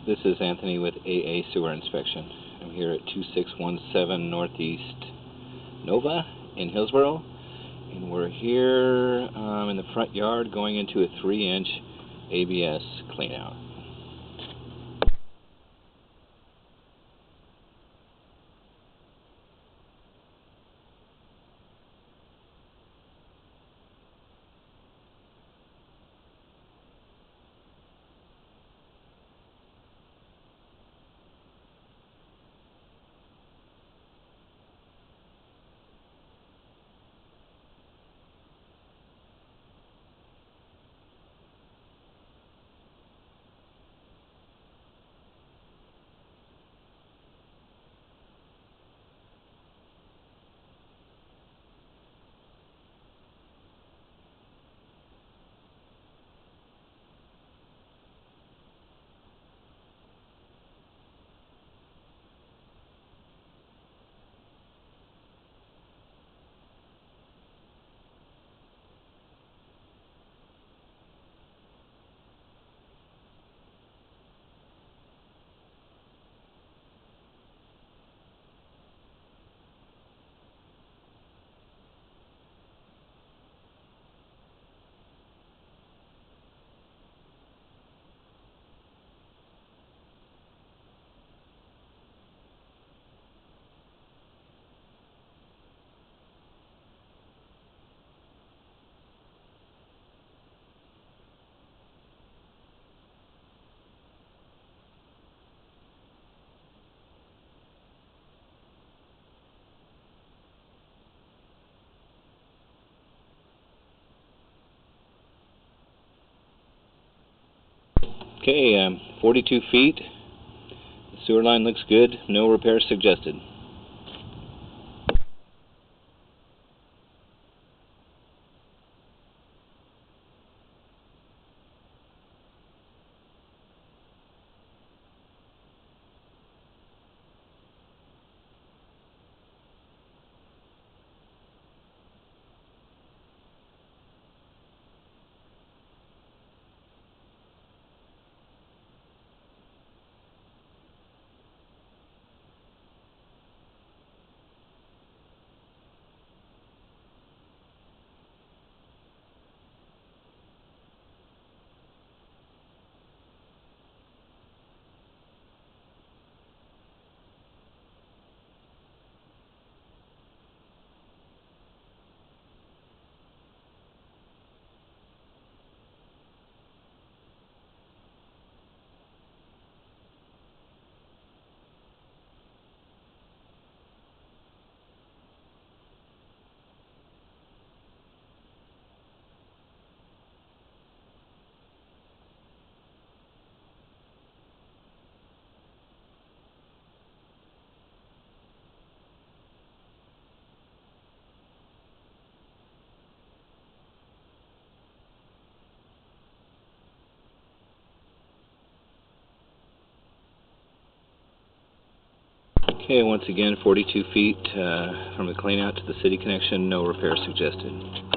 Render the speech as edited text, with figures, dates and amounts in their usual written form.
This is Anthony with AA Sewer Inspection. I'm here at 2617 Northeast Nova in Hillsboro, and we're here in the front yard going into a 3-inch ABS cleanout. Okay, 42 feet. The sewer line looks good. No repairs suggested. Okay, once again, 42 feet from the cleanout to the city connection. No repairs suggested.